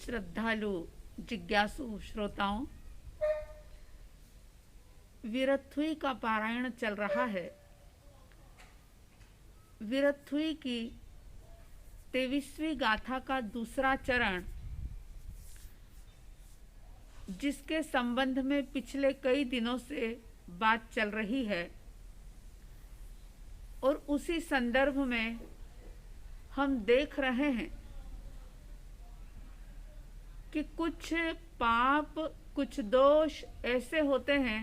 श्रद्धालु जिज्ञासु श्रोताओं, वीरथुई का पारायण चल रहा है। वीरथुई की 23वीं गाथा का दूसरा चरण, जिसके संबंध में पिछले कई दिनों से बात चल रही है, और उसी संदर्भ में हम देख रहे हैं कि कुछ पाप, कुछ दोष ऐसे होते हैं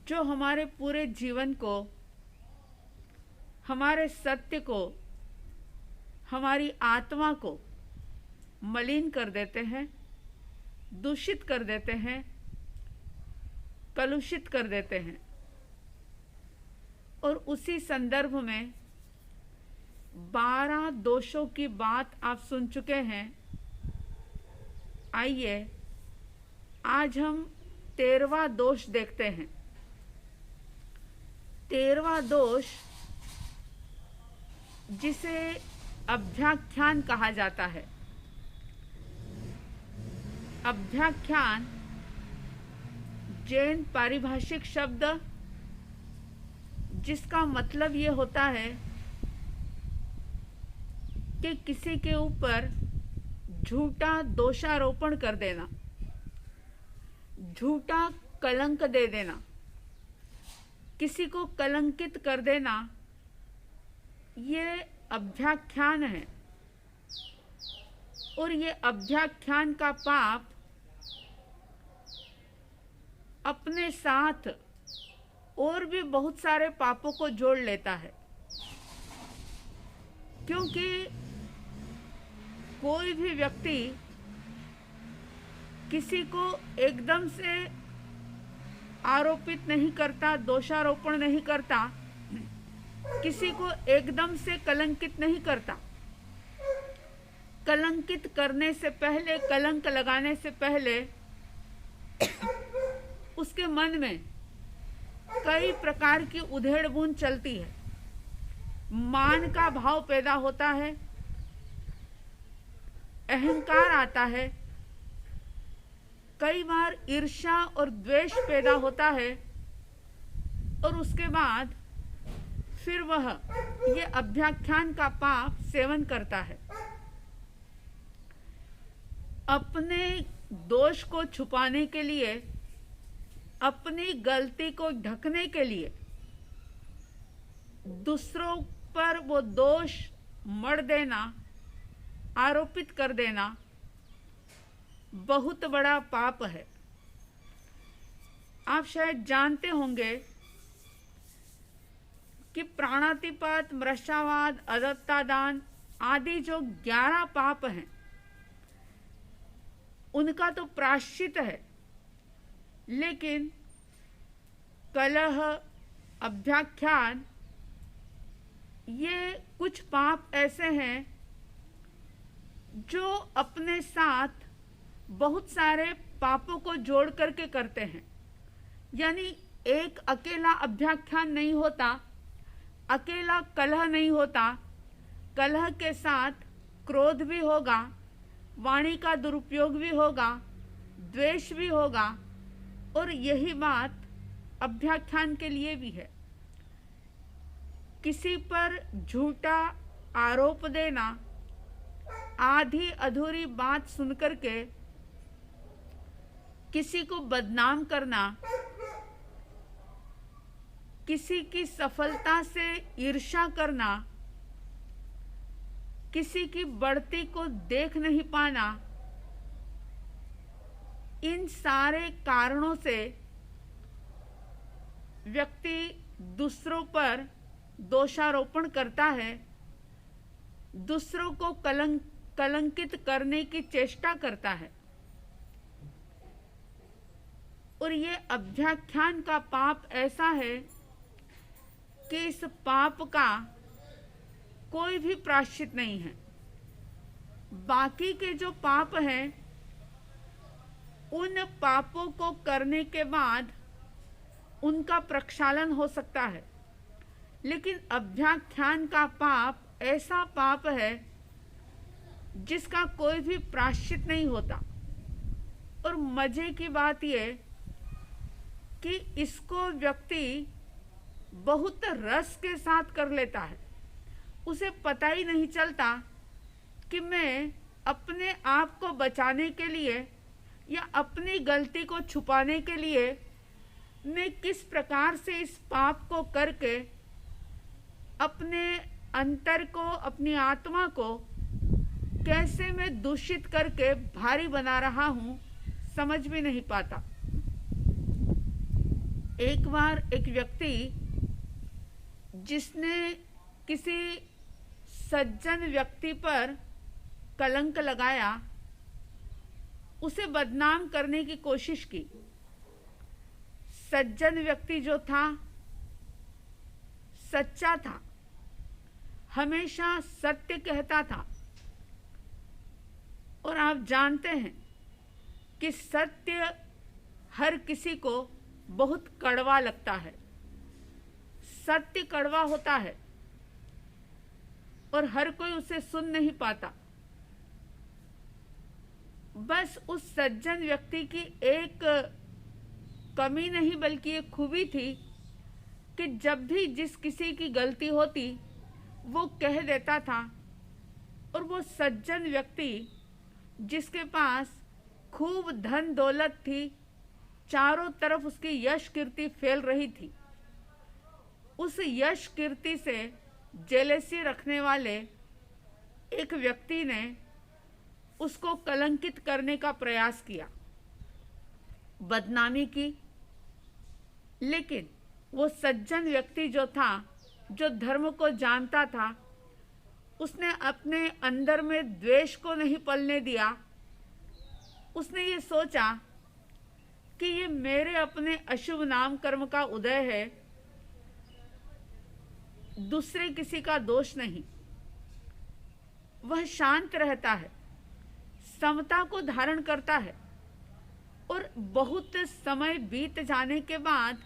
जो हमारे पूरे जीवन को, हमारे सत्य को, हमारी आत्मा को मलिन कर देते हैं, दूषित कर देते हैं, कलुषित कर देते हैं। और उसी संदर्भ में 12 दोषों की बात आप सुन चुके हैं। आइए आज हम 13वां दोष देखते हैं। 13वां दोष, जिसे अभ्याख्यान कहा जाता है। अभ्याख्यान जैन पारिभाषिक शब्द, जिसका मतलब ये होता है कि किसी के ऊपर झूठा दोषारोपण कर देना, झूठा कलंक दे देना, किसी को कलंकित कर देना, ये अभ्याख्यान है। और ये अभ्याख्यान का पाप अपने साथ और भी बहुत सारे पापों को जोड़ लेता है, क्योंकि कोई भी व्यक्ति किसी को एकदम से आरोपित नहीं करता, दोषारोपण नहीं करता, किसी को एकदम से कलंकित नहीं करता। कलंकित करने से पहले, कलंक लगाने से पहले उसके मन में कई प्रकार की उधेड़ बुन चलती है। मान का भाव पैदा होता है, अहंकार आता है, कई बार ईर्ष्या और द्वेष पैदा होता है, और उसके बाद फिर वह ये अभ्याख्यान का पाप सेवन करता है। अपने दोष को छुपाने के लिए, अपनी गलती को ढकने के लिए दूसरों पर वो दोष मढ़ देना, आरोपित कर देना बहुत बड़ा पाप है। आप शायद जानते होंगे कि प्राणातिपात, मृषावाद, अदत्तादान आदि जो 11 पाप हैं, उनका तो प्रायश्चित है, लेकिन कलह, अभ्याख्यान, ये कुछ पाप ऐसे हैं जो अपने साथ बहुत सारे पापों को जोड़ करके करते हैं। यानी एक अकेला अभ्याख्यान नहीं होता, अकेला कलह नहीं होता, कलह के साथ क्रोध भी होगा, वाणी का दुरुपयोग भी होगा, द्वेष भी होगा, और यही बात अभ्याख्यान के लिए भी है। किसी पर झूठा आरोप देना, आधी अधूरी बात सुनकर के किसी को बदनाम करना, किसी की सफलता से ईर्ष्या करना, किसी की बढ़ती को देख नहीं पाना, इन सारे कारणों से व्यक्ति दूसरों पर दोषारोपण करता है, दूसरों को कलंकित करने की चेष्टा करता है। और ये अभ्याख्यान का पाप ऐसा है कि इस पाप का कोई भी प्रायश्चित नहीं है। बाकी के जो पाप हैं, उन पापों को करने के बाद उनका प्रक्षालन हो सकता है, लेकिन अभ्याख्यान का पाप ऐसा पाप है जिसका कोई भी प्रायश्चित नहीं होता। और मजे की बात यह कि इसको व्यक्ति बहुत रस के साथ कर लेता है। उसे पता ही नहीं चलता कि मैं अपने आप को बचाने के लिए या अपनी गलती को छुपाने के लिए मैं किस प्रकार से इस पाप को करके अपने अंतर को, अपनी आत्मा को कैसे मैं दूषित करके भारी बना रहा हूं, समझ भी नहीं पाता। एक बार एक व्यक्ति जिसने किसी सज्जन व्यक्ति पर कलंक लगाया, उसे बदनाम करने की कोशिश की। सज्जन व्यक्ति जो था सच्चा था, हमेशा सत्य कहता था। और आप जानते हैं कि सत्य हर किसी को बहुत कड़वा लगता है। सत्य कड़वा होता है और हर कोई उसे सुन नहीं पाता। बस उस सज्जन व्यक्ति की एक कमी नहीं बल्कि एक खूबी थी कि जब भी जिस किसी की गलती होती वो कह देता था। और वो सज्जन व्यक्ति जिसके पास खूब धन दौलत थी, चारों तरफ उसकी यश कीर्ति फैल रही थी, उस यश कीर्ति से जेलसी रखने वाले एक व्यक्ति ने उसको कलंकित करने का प्रयास किया, बदनामी की। लेकिन वो सज्जन व्यक्ति जो था, जो धर्म को जानता था, उसने अपने अंदर में द्वेष को नहीं पलने दिया। उसने ये सोचा कि ये मेरे अपने अशुभ नाम कर्म का उदय है, दूसरे किसी का दोष नहीं। वह शांत रहता है, समता को धारण करता है। और बहुत समय बीत जाने के बाद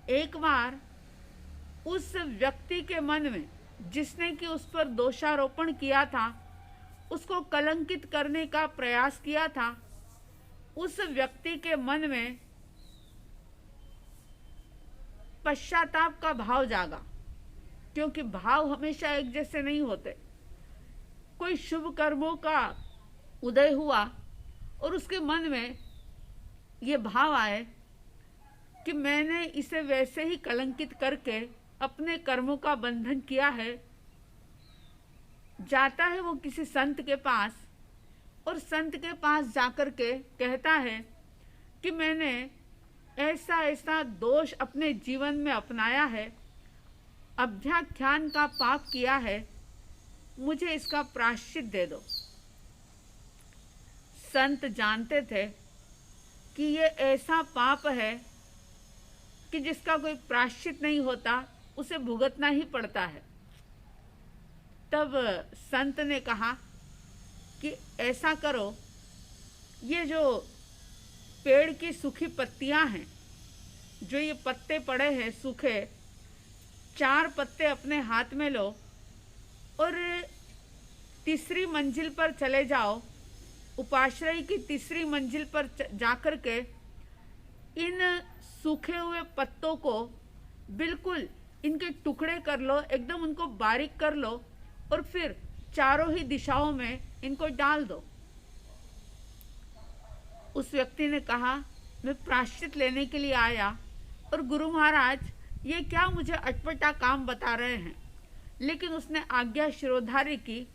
एक बार उस व्यक्ति के मन में, जिसने कि उस पर दोषारोपण किया था, उसको कलंकित करने का प्रयास किया था, उस व्यक्ति के मन में पश्चाताप का भाव जागा। क्योंकि भाव हमेशा एक जैसे नहीं होते। कोई शुभ कर्मों का उदय हुआ और उसके मन में ये भाव आए कि मैंने इसे वैसे ही कलंकित करके अपने कर्मों का बंधन किया है। जाता है वो किसी संत के पास और संत के पास जाकर के कहता है कि मैंने ऐसा ऐसा दोष अपने जीवन में अपनाया है, अभ्याख्यान का पाप किया है, मुझे इसका प्रायश्चित दे दो। संत जानते थे कि ये ऐसा पाप है कि जिसका कोई प्रायश्चित नहीं होता, उसे भुगतना ही पड़ता है। तब संत ने कहा कि ऐसा करो, ये जो पेड़ की सूखी पत्तियां हैं, जो ये पत्ते पड़े हैं सूखे, 4 पत्ते अपने हाथ में लो और तीसरी मंजिल पर चले जाओ। उपाश्रय की तीसरी मंजिल पर जाकर के इन सूखे हुए पत्तों को बिल्कुल इनके टुकड़े कर लो, एकदम उनको बारीक कर लो और फिर चारों ही दिशाओं में इनको डाल दो। उस व्यक्ति ने कहा, मैं प्रायश्चित लेने के लिए आया और गुरु महाराज ये क्या मुझे अटपटा काम बता रहे हैं। लेकिन उसने आज्ञा शिरोधार्य की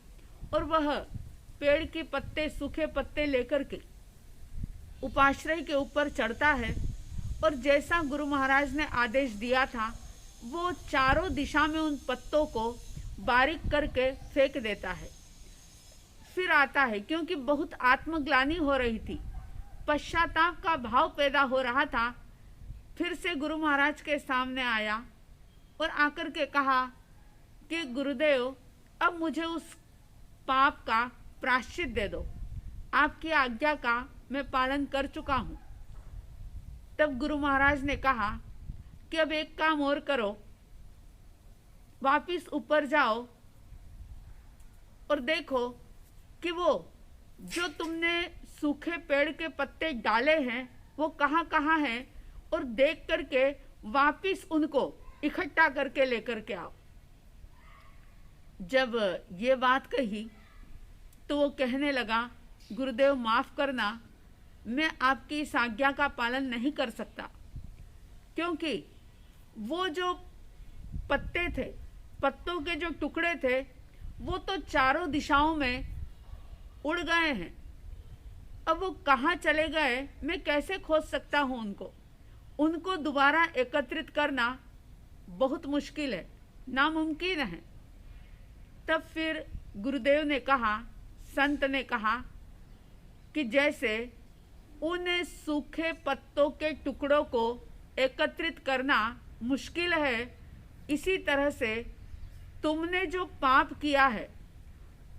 और वह पेड़ के पत्ते, सूखे पत्ते लेकर के उपाश्रय के ऊपर चढ़ता है और जैसा गुरु महाराज ने आदेश दिया था, वो चारों दिशा में उन पत्तों को बारीक करके फेंक देता है। फिर आता है, क्योंकि बहुत आत्मग्लानि हो रही थी, पश्चाताप का भाव पैदा हो रहा था। फिर से गुरु महाराज के सामने आया और आकर के कहा कि गुरुदेव, अब मुझे उस पाप का प्रायश्चित दे दो, आपकी आज्ञा का मैं पालन कर चुका हूँ। तब गुरु महाराज ने कहा कि अब एक काम और करो, वापिस ऊपर जाओ और देखो कि वो जो तुमने सूखे पेड़ के पत्ते डाले हैं वो कहाँ कहाँ हैं, और देख करके वापिस उनको इकट्ठा करके लेकर के आओ। जब ये बात कही तो वो कहने लगा, गुरुदेव माफ़ करना, मैं आपकी इस आज्ञा का पालन नहीं कर सकता, क्योंकि वो जो पत्ते थे, पत्तों के जो टुकड़े थे, वो तो चारों दिशाओं में उड़ गए हैं। अब वो कहाँ चले गए मैं कैसे खोज सकता हूँ उनको दोबारा एकत्रित करना बहुत मुश्किल है, नामुमकिन है। तब फिर गुरुदेव ने कहा, संत ने कहा कि जैसे उन सूखे पत्तों के टुकड़ों को एकत्रित करना मुश्किल है, इसी तरह से तुमने जो पाप किया है,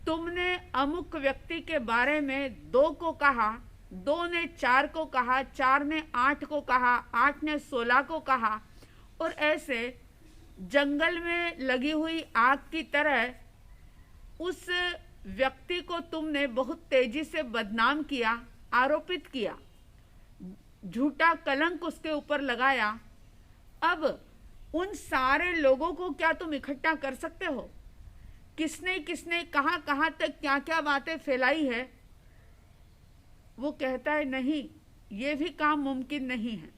तुमने अमुक व्यक्ति के बारे में 2 को कहा, 2 ने 4 को कहा, 4 ने 8 को कहा, 8 ने 16 को कहा, और ऐसे जंगल में लगी हुई आग की तरह उस व्यक्ति को तुमने बहुत तेजी से बदनाम किया, आरोपित किया, झूठा कलंक उसके ऊपर लगाया। अब उन सारे लोगों को क्या तुम इकट्ठा कर सकते हो? किसने किसने कहाँ कहाँ तक क्या क्या बातें फैलाई है? वो कहता है नहीं, ये भी काम मुमकिन नहीं है।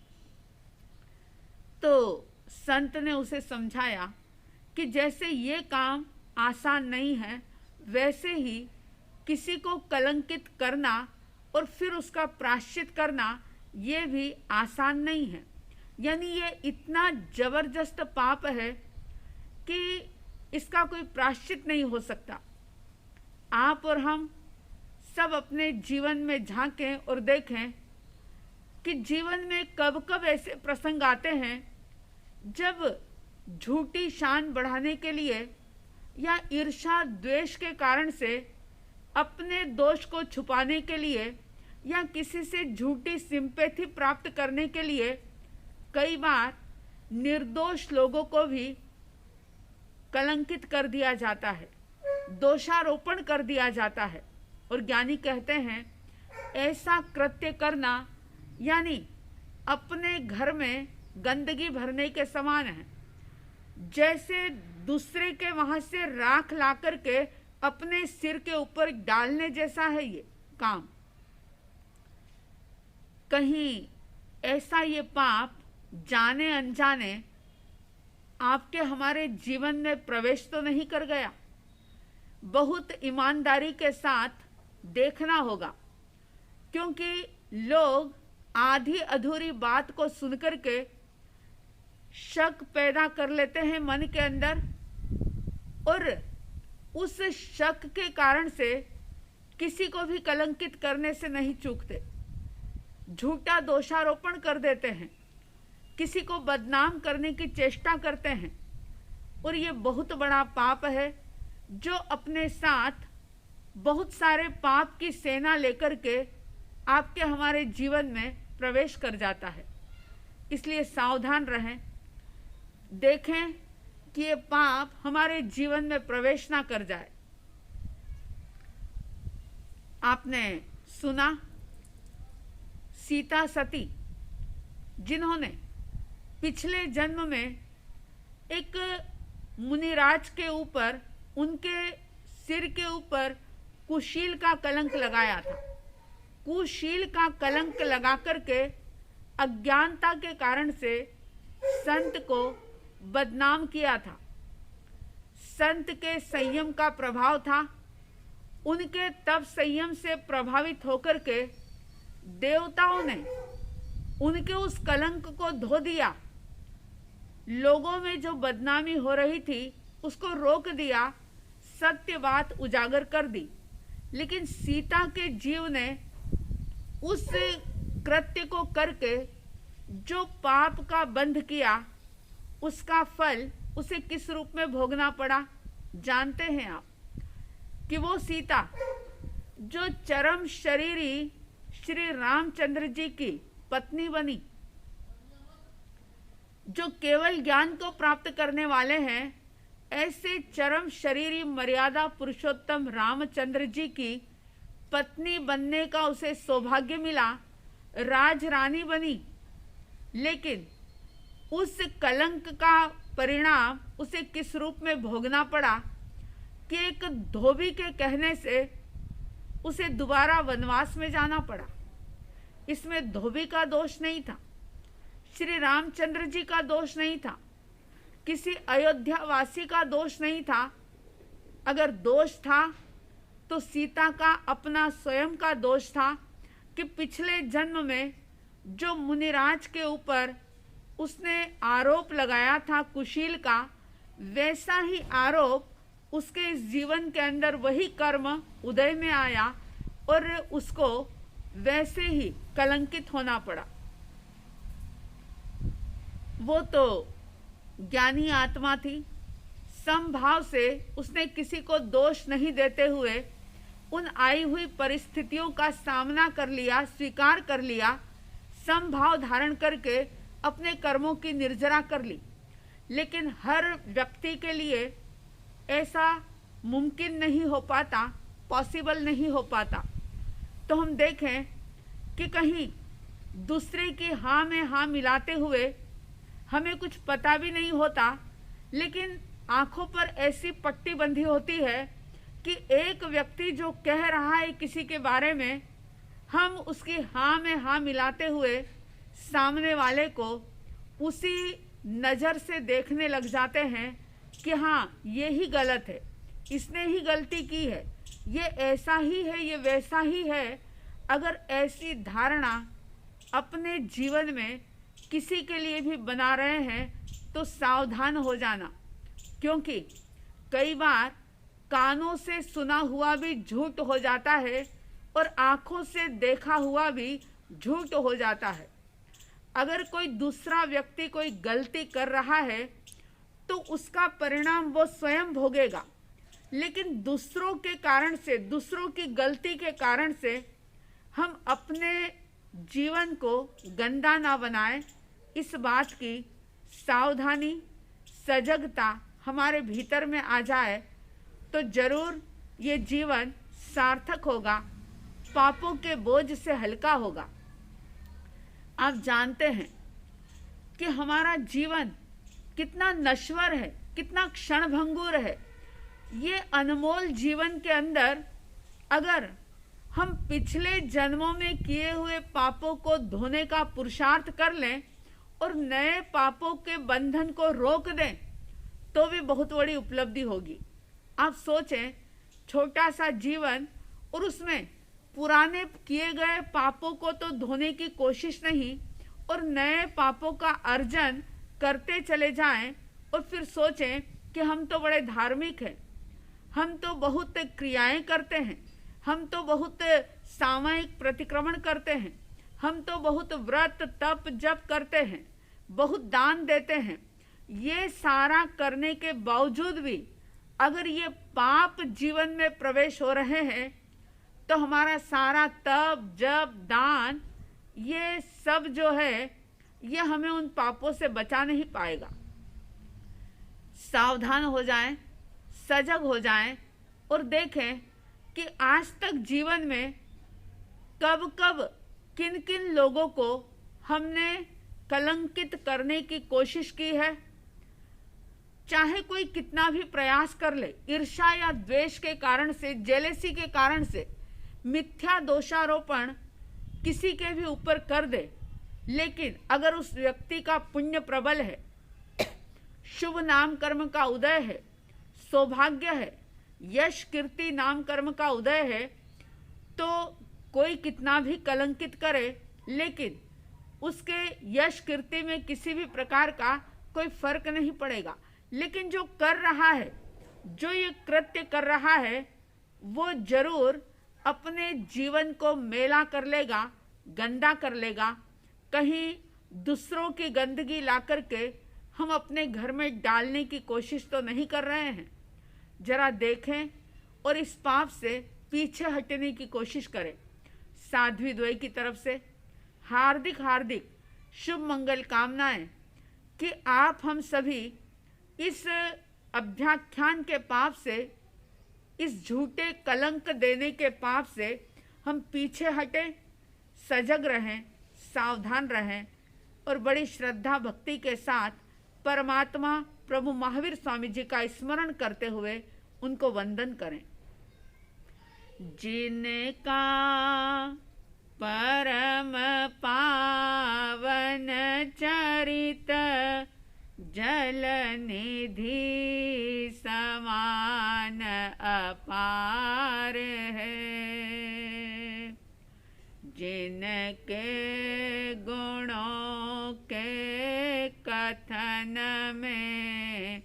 तो संत ने उसे समझाया कि जैसे ये काम आसान नहीं है, वैसे ही किसी को कलंकित करना और फिर उसका प्रायश्चित करना ये भी आसान नहीं है। यानी ये इतना जबरदस्त पाप है कि इसका कोई प्रायश्चित नहीं हो सकता। आप और हम सब अपने जीवन में झांकें और देखें कि जीवन में कब कब ऐसे प्रसंग आते हैं जब झूठी शान बढ़ाने के लिए या ईर्ष्या द्वेष के कारण से, अपने दोष को छुपाने के लिए या किसी से झूठी सिंपैथी प्राप्त करने के लिए कई बार निर्दोष लोगों को भी कलंकित कर दिया जाता है, दोषारोपण कर दिया जाता है। और ज्ञानी कहते हैं ऐसा कृत्य करना यानी अपने घर में गंदगी भरने के समान है, जैसे दूसरे के वहां से राख ला करके अपने सिर के ऊपर डालने जैसा है ये काम। कहीं ऐसा ये पाप जाने अनजाने आपके हमारे जीवन में प्रवेश तो नहीं कर गया? बहुत ईमानदारी के साथ देखना होगा, क्योंकि लोग आधी अधूरी बात को सुनकर के शक पैदा कर लेते हैं मन के अंदर, और उस शक के कारण से किसी को भी कलंकित करने से नहीं चूकते, झूठा दोषारोपण कर देते हैं, किसी को बदनाम करने की चेष्टा करते हैं। और ये बहुत बड़ा पाप है जो अपने साथ बहुत सारे पाप की सेना लेकर के आपके हमारे जीवन में प्रवेश कर जाता है। इसलिए सावधान रहें, देखें कि ये पाप हमारे जीवन में प्रवेश ना कर जाए। आपने सुना सीता सती, जिन्होंने पिछले जन्म में एक मुनिराज के ऊपर, उनके सिर के ऊपर कुशील का कलंक लगाया था। कुशील का कलंक लगा करके अज्ञानता के कारण से संत को बदनाम किया था। संत के संयम का प्रभाव था, उनके तब संयम से प्रभावित होकर के देवताओं ने उनके उस कलंक को धो दिया। लोगों में जो बदनामी हो रही थी उसको रोक दिया, सत्य बात उजागर कर दी। लेकिन सीता के जीव ने उस कृत्य को करके जो पाप का बंध किया, उसका फल उसे किस रूप में भोगना पड़ा जानते हैं आप? कि वो सीता जो चरम शरीरी श्री रामचंद्र जी की पत्नी बनी, जो केवल ज्ञान को प्राप्त करने वाले हैं, ऐसे चरम शरीरी मर्यादा पुरुषोत्तम रामचंद्र जी की पत्नी बनने का उसे सौभाग्य मिला, राज रानी बनी, लेकिन उस कलंक का परिणाम उसे किस रूप में भोगना पड़ा कि एक धोबी के कहने से उसे दोबारा वनवास में जाना पड़ा। इसमें धोबी का दोष नहीं था, श्री रामचंद्र जी का दोष नहीं था, किसी अयोध्या वासी का दोष नहीं था। अगर दोष था तो सीता का अपना स्वयं का दोष था कि पिछले जन्म में जो मुनिराज के ऊपर उसने आरोप लगाया था कुशील का, वैसा ही आरोप उसके इस जीवन के अंदर वही कर्म उदय में आया और उसको वैसे ही कलंकित होना पड़ा। वो तो ज्ञानी आत्मा थी, समभाव से उसने किसी को दोष नहीं देते हुए उन आई हुई परिस्थितियों का सामना कर लिया, स्वीकार कर लिया, समभाव धारण करके अपने कर्मों की निर्जरा कर ली। लेकिन हर व्यक्ति के लिए ऐसा मुमकिन नहीं हो पाता, पॉसिबल नहीं हो पाता। तो हम देखें कि कहीं दूसरे की हाँ में हाँ मिलाते हुए हमें कुछ पता भी नहीं होता, लेकिन आंखों पर ऐसी पट्टी बंधी होती है कि एक व्यक्ति जो कह रहा है किसी के बारे में, हम उसकी हाँ में हाँ मिलाते हुए सामने वाले को उसी नज़र से देखने लग जाते हैं कि हाँ ये ही गलत है, इसने ही गलती की है, ये ऐसा ही है, ये वैसा ही है। अगर ऐसी धारणा अपने जीवन में किसी के लिए भी बना रहे हैं तो सावधान हो जाना, क्योंकि कई बार कानों से सुना हुआ भी झूठ हो जाता है और आँखों से देखा हुआ भी झूठ हो जाता है। अगर कोई दूसरा व्यक्ति कोई गलती कर रहा है तो उसका परिणाम वो स्वयं भोगेगा, लेकिन दूसरों के कारण से, दूसरों की गलती के कारण से हम अपने जीवन को गंदा ना बनाएं, इस बात की सावधानी, सजगता हमारे भीतर में आ जाए तो जरूर ये जीवन सार्थक होगा, पापों के बोझ से हल्का होगा। आप जानते हैं कि हमारा जीवन कितना नश्वर है, कितना क्षणभंगुर है। ये अनमोल जीवन के अंदर अगर हम पिछले जन्मों में किए हुए पापों को धोने का पुरुषार्थ कर लें और नए पापों के बंधन को रोक दें तो भी बहुत बड़ी उपलब्धि होगी। आप सोचें, छोटा सा जीवन और उसमें पुराने किए गए पापों को तो धोने की कोशिश नहीं और नए पापों का अर्जन करते चले जाएं और फिर सोचें कि हम तो बड़े धार्मिक हैं, हम तो बहुत क्रियाएं करते हैं, हम तो बहुत सामूहिक प्रतिक्रमण करते हैं, हम तो बहुत व्रत तप जप करते हैं, बहुत दान देते हैं। ये सारा करने के बावजूद भी अगर ये पाप जीवन में प्रवेश हो रहे हैं तो हमारा सारा तप जप दान ये सब जो है ये हमें उन पापों से बचा नहीं पाएगा। सावधान हो जाएं, सजग हो जाएं और देखें कि आज तक जीवन में कब कब किन किन लोगों को हमने कलंकित करने की कोशिश की है। चाहे कोई कितना भी प्रयास कर ले, ईर्ष्या या द्वेष के कारण से, जेलेसी के कारण से मिथ्या दोषारोपण किसी के भी ऊपर कर दे, लेकिन अगर उस व्यक्ति का पुण्य प्रबल है, शुभ नाम कर्म का उदय है, सौभाग्य है, यश कीर्ति नाम कर्म का उदय है, तो कोई कितना भी कलंकित करे लेकिन उसके यश कीर्ति में किसी भी प्रकार का कोई फर्क नहीं पड़ेगा। लेकिन जो कर रहा है, जो ये कृत्य कर रहा है, वो जरूर अपने जीवन को मैला कर लेगा, गंदा कर लेगा। कहीं दूसरों की गंदगी ला करके हम अपने घर में डालने की कोशिश तो नहीं कर रहे हैं। जरा देखें और इस पाप से पीछे हटने की कोशिश करें। साध्वी द्वय की तरफ से हार्दिक हार्दिक शुभ मंगल कामनाएं कि आप हम सभी इस अभ्याख्यान के पाप से, इस झूठे कलंक देने के पाप से हम पीछे हटे, सजग रहें, सावधान रहें और बड़ी श्रद्धा भक्ति के साथ परमात्मा प्रभु महावीर स्वामी जी का स्मरण करते हुए उनको वंदन करें। जिनका परम पावन चरित जल निधि समान अपार है, जिनके गुणों के कथन में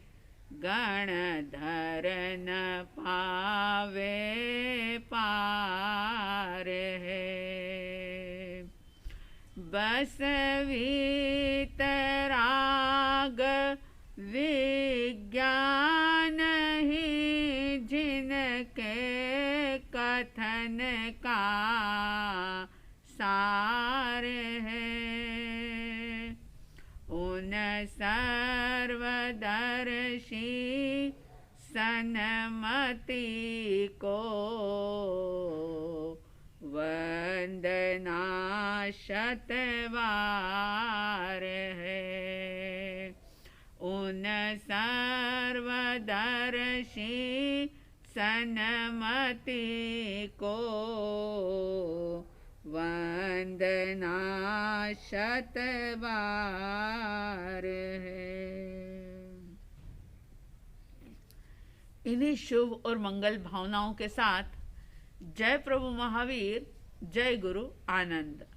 गणधर न पावे पार है। बस वीतराग विज्ञान ही जिनके कथन का सार है, उन सर्वदर्शी सन्मति को वंदना शतवार है। उन सर्वदर्शी सन्मति को वंदना शतवार है। इन्हीं शुभ और मंगल भावनाओं के साथ जय प्रभु महावीर, जय गुरु आनंद।